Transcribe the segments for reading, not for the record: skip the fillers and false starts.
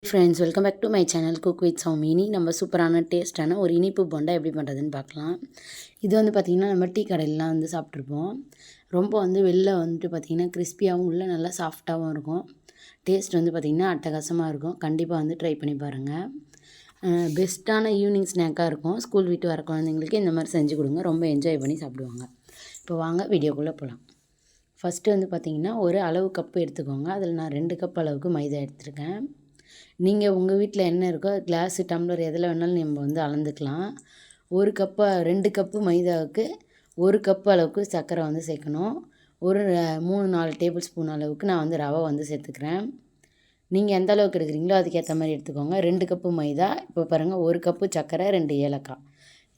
Friends, welcome back to my channel cook with Soumi. நம்ம சூப்பரான டேஸ்ட்டான ஒரு இனிப்பு போண்டா எப்படி பண்ணுறதுன்னு பார்க்கலாம். இது வந்து பார்த்திங்கன்னா நம்ம டீ கடையிலலாம் வந்து சாப்பிட்ருப்போம். ரொம்ப வந்து வெளில வந்துட்டு பார்த்திங்கன்னா கிறிஸ்பியாகவும் உள்ள நல்லா சாஃப்டாகவும் இருக்கும். டேஸ்ட் வந்து பார்த்திங்கன்னா அட்டகாசமாக இருக்கும். கண்டிப்பாக வந்து ட்ரை பண்ணி பாருங்கள். பெஸ்ட்டான ஈவினிங் ஸ்நாக்காக இருக்கும். ஸ்கூல் விட்டு வர குழந்தைங்களுக்கு இந்த மாதிரி செஞ்சு கொடுங்க. ரொம்ப என்ஜாய் பண்ணி சாப்பிடுவாங்க. இப்போ வாங்க வீடியோக்குள்ளே போகலாம். ஃபஸ்ட்டு வந்து பார்த்திங்கன்னா ஒரு அளவு கப்பு எடுத்துக்கோங்க. அதில் நான் 2 கப் அளவுக்கு மைதா எடுத்துருக்கேன். நீங்கள் உங்கள் வீட்டில் என்ன இருக்கோ கிளாஸு, டம்ளர் எதில் வேணாலும் நம்ம வந்து அளந்துக்கலாம். 2 கப்பு மைதாவுக்கு 1 கப்பு அளவுக்கு சர்க்கரை வந்து சேர்க்கணும். ஒரு 3-4 டேபிள் ஸ்பூன் அளவுக்கு நான் வந்து ரவை வந்து சேர்த்துக்கிறேன். நீங்கள் எந்த அளவுக்கு எடுக்கிறீங்களோ அதுக்கேற்ற மாதிரி எடுத்துக்கோங்க. 2 கப்பு மைதா. இப்போ பாருங்கள், 1 கப்பு சர்க்கரை, 2 ஏலக்காய்.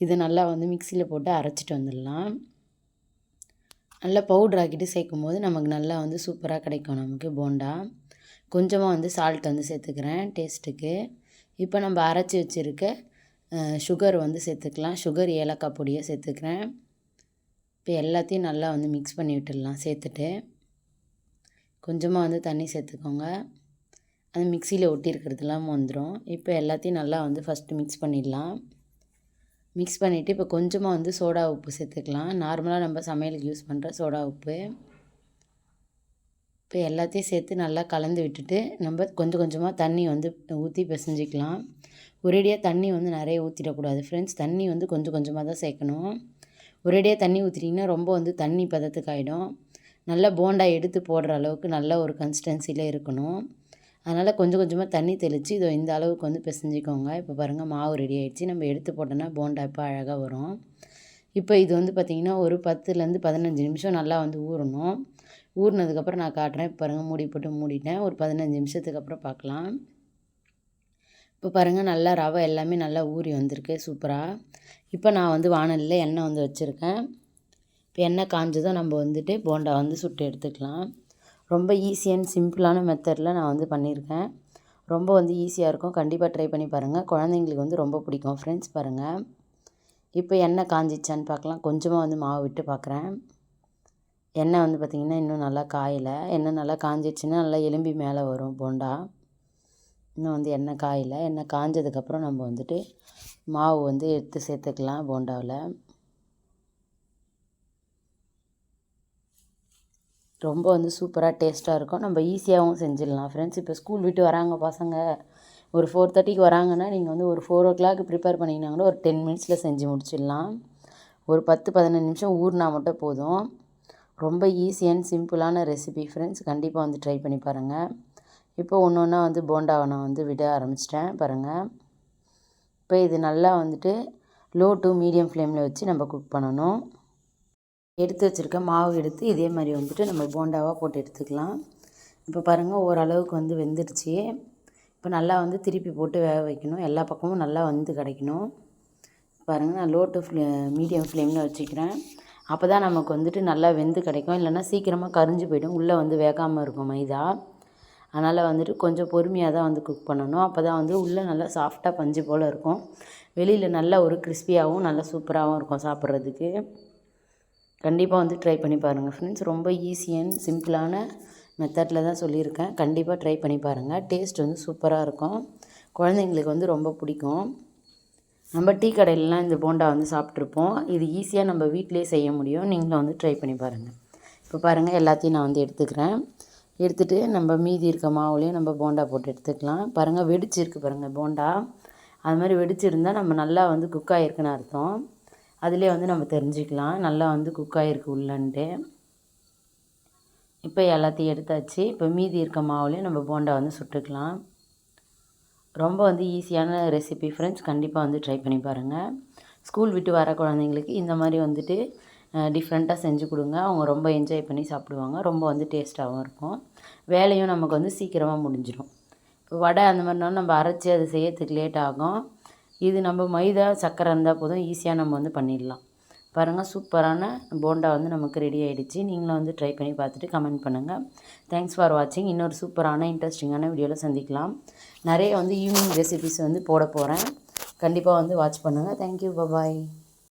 இதை நல்லா வந்து மிக்சியில் போட்டு அரைச்சிட்டு வந்துடலாம். நல்லா பவுட்ரு ஆக்கிட்டு சேர்க்கும் போது நமக்கு நல்லா வந்து சூப்பராக கிடைக்கும் நமக்கு போண்டா. கொஞ்சமாக வந்து சால்ட் வந்து சேர்த்துக்கிறேன் டேஸ்ட்டுக்கு. இப்போ நம்ம அரைச்சி வச்சுருக்க சுகர் வந்து சேர்த்துக்கலாம். சுகர், ஏலக்காய் பொடியை சேர்த்துக்கிறேன். இப்போ எல்லாத்தையும் நல்லா வந்து மிக்ஸ் பண்ணி விட்டுடலாம். சேர்த்துட்டு கொஞ்சமாக வந்து தண்ணி சேர்த்துக்கோங்க. அது மிக்சியில் ஒட்டி இருக்கிறதுலாம் வந்துடும். இப்போ எல்லாத்தையும் நல்லா வந்து ஃபஸ்ட்டு மிக்ஸ் பண்ணிடலாம். மிக்ஸ் பண்ணிவிட்டு இப்போ கொஞ்சமாக வந்து சோடா உப்பு சேர்த்துக்கலாம். நார்மலாக நம்ம சமையலுக்கு யூஸ் பண்ணுற சோடா உப்பு. இப்போ எல்லாத்தையும் சேர்த்து நல்லா கலந்து விட்டுட்டு நம்ம கொஞ்சம் கொஞ்சமாக தண்ணி வந்து ஊற்றி பிசைஞ்சிக்கலாம். ஒரேடியாக தண்ணி வந்து நிறைய ஊற்றிடக்கூடாது ஃப்ரெண்ட்ஸ். தண்ணி வந்து கொஞ்சம் கொஞ்சமாக தான் சேர்க்கணும். ஒரேடியாக தண்ணி ஊற்றிட்டிங்கன்னா ரொம்ப வந்து தண்ணி பதத்துக்கு ஆகிடும். நல்லா போண்டா எடுத்து போடுற அளவுக்கு நல்ல ஒரு கன்சிஸ்டன்சியில் இருக்கணும். அதனால் கொஞ்சம் கொஞ்சமாக தண்ணி தெளித்து இதோ இந்த அளவுக்கு வந்து பிசைஞ்சிக்கோங்க. இப்போ பாருங்கள், மாவு ரெடி ஆகிடுச்சு. நம்ம எடுத்து போட்டோன்னா போண்டா இப்போ அழகாக வரும். இப்போ இது வந்து பார்த்திங்கன்னா ஒரு 10லேருந்து 15 நிமிஷம் நல்லா வந்து ஊறணும். ஊறினதுக்கப்புறம் நான் காட்டுறேன். இப்போ பாருங்கள், மூடி போட்டு மூடிட்டேன். ஒரு 15 நிமிஷத்துக்கு அப்புறம் பார்க்கலாம். இப்போ பாருங்கள், நல்லா ரவை எல்லாமே நல்லா ஊறி வந்திருக்கு சூப்பராக. இப்போ நான் வந்து வாணலியில் எண்ணெய் வந்து வச்சுருக்கேன். இப்போ எண்ணெய் காஞ்சதோ நம்ம வந்துட்டு போண்டா வந்து சுட்டு எடுத்துக்கலாம். ரொம்ப ஈஸி அண்ட் சிம்பிளான மெத்தடில் நான் வந்து பண்ணியிருக்கேன். ரொம்ப வந்து ஈஸியாக இருக்கும். கண்டிப்பாக ட்ரை பண்ணி பாருங்கள். குழந்தைங்களுக்கு வந்து ரொம்ப பிடிக்கும் ஃப்ரெண்ட்ஸ். பாருங்கள், இப்போ எண்ணெய் காஞ்சிச்சான்னு பார்க்கலாம். கொஞ்சமாக வந்து மாவு விட்டு பார்க்குறேன். எண்ணெய் வந்து பார்த்திங்கன்னா இன்னும் நல்லா காயலை. எண்ணெய் நல்லா காஞ்சிடுச்சுன்னா நல்லா எலும்பி மேலே வரும் போண்டா. இன்னும் வந்து எண்ணெய் காயலை. எண்ணெய் காஞ்சதுக்கப்புறம் நம்ம வந்துட்டு மாவு வந்து எடுத்து சேர்த்துக்கலாம் போண்டாவில். ரொம்ப வந்து சூப்பராக டேஸ்ட்டாக இருக்கும். நம்ம ஈஸியாகவும் செஞ்சிடலாம் ஃப்ரெண்ட்ஸ். இப்போ ஸ்கூல் விட்டு வராங்க பசங்க, ஒரு 4:30க்கு வராங்கன்னா நீங்கள் வந்து ஒரு 4 o'clock ப்ரிப்பேர் பண்ணிங்கன்னா கூட ஒரு 10 மினிட்ஸில் செஞ்சு முடிச்சிடலாம். ஒரு 10-15 நிமிஷம் ஊறினா மட்டும் போதும். ரொம்ப ஈஸி அண்ட் சிம்பிளான ரெசிபி ஃப்ரெண்ட்ஸ். கண்டிப்பாக வந்து ட்ரை பண்ணி பாருங்கள். இப்போ ஒன்று ஒன்றா வந்து போண்டாவை நான் வந்து விட ஆரம்பிச்சிட்டேன் பாருங்கள். இப்போ இது நல்லா வந்துட்டு லோ டு மீடியம் ஃப்ளேமில் வச்சு நம்ம குக் பண்ணணும். எடுத்து வச்சுருக்க மாவு எடுத்து இதே மாதிரி வந்துட்டு நம்ம போண்டாவாக போட்டு எடுத்துக்கலாம். இப்போ பாருங்கள், ஓரளவுக்கு வந்து வெந்துடுச்சு. இப்போ நல்லா வந்து திருப்பி போட்டு வேக வைக்கணும். எல்லா பக்கமும் நல்லா வந்து கிடைக்கணும். பாருங்கள், நான் லோ டு மீடியம் ஃப்ளேமில் வச்சுக்கிறேன். அப்போ தான் நமக்கு வந்துட்டு நல்லா வெந்து கிடைக்கும். இல்லைன்னா சீக்கிரமாக கரிஞ்சு போய்டும். உள்ளே வந்து வேகாமல் இருக்கும் மைதா. அதனால் வந்துட்டு கொஞ்சம் பொறுமையாக தான் வந்து குக் பண்ணணும். அப்போ தான் வந்து உள்ளே நல்லா சாஃப்டாக பஞ்சு போல் இருக்கும். வெளியில் நல்லா ஒரு கிறிஸ்பியாகவும் நல்லா சூப்பராகவும் இருக்கும் சாப்பிட்றதுக்கு. கண்டிப்பாக வந்து ட்ரை பண்ணி பாருங்கள் ஃப்ரெண்ட்ஸ். ரொம்ப ஈஸி அண்ட் சிம்பிளான மெத்தடில் தான் சொல்லியிருக்கேன். கண்டிப்பாக ட்ரை பண்ணி பாருங்கள். டேஸ்ட் வந்து சூப்பராக இருக்கும். குழந்தைங்களுக்கு வந்து ரொம்ப பிடிக்கும். நம்ம டீ கடையிலலாம் இந்த போண்டா வந்து சாப்பிட்ருப்போம். இது ஈஸியாக நம்ம வீட்டிலேயே செய்ய முடியும். நீங்களும் வந்து ட்ரை பண்ணி பாருங்கள். இப்போ பாருங்கள், எல்லாத்தையும் நான் வந்து எடுத்துக்கிறேன். எடுத்துகிட்டு நம்ம மீதி இருக்க மாவுலேயும் நம்ம போண்டா போட்டு எடுத்துக்கலாம். பாருங்கள், வெடிச்சிருக்கு பாருங்கள் போண்டா. அது மாதிரி வெடிச்சிருந்தால் நம்ம நல்லா வந்து குக் ஆகிருக்குன்னு அர்த்தம். அதிலே வந்து நம்ம தெரிஞ்சுக்கலாம் நல்லா வந்து குக் ஆகிருக்கு உள்ளன்ட்டு. இப்போ எல்லாத்தையும் எடுத்தாச்சு. இப்போ மீதி இருக்க மாவுலேயும் நம்ம போண்டா வந்து சுட்டுக்கலாம். ரொம்ப வந்து ஈஸியான ரெசிபி ஃப்ரெண்ட்ஸ். கண்டிப்பாக வந்து ட்ரை பண்ணி பாருங்கள். ஸ்கூல் விட்டு வர குழந்தைங்களுக்கு இந்த மாதிரி வந்துட்டு டிஃப்ரெண்ட்டாக செஞ்சு கொடுங்க. அவங்க ரொம்ப என்ஜாய் பண்ணி சாப்பிடுவாங்க. ரொம்ப வந்து டேஸ்ட்டாகவும் இருக்கும். வேலையும் நமக்கு வந்து சீக்கிரமாக முடிஞ்சிடும். இப்போ வடை அந்த மாதிரினாலும் நம்ம அரைச்சி அது செய்யறதுக்கு லேட் ஆகும். இது நம்ம மைதா, சர்க்கரை இருந்தால் போதும், ஈஸியாக நம்ம வந்து பண்ணிடலாம். பாருங்கள், சூப்பரான போண்டா வந்து நமக்கு ரெடி ஆகிடுச்சு. நீங்களும் வந்து ட்ரை பண்ணி பார்த்துட்டு கமெண்ட் பண்ணுங்கள். தேங்க்ஸ் ஃபார் வாட்சிங். இன்னொரு சூப்பரான இன்ட்ரெஸ்டிங்கான வீடியோவில் சந்திக்கலாம். நிறைய வந்து ஈவினிங் ரெசிபிஸ் வந்து போட போகிறேன். கண்டிப்பாக வந்து வாட்ச் பண்ணுங்கள். தேங்க்யூ, பாய்.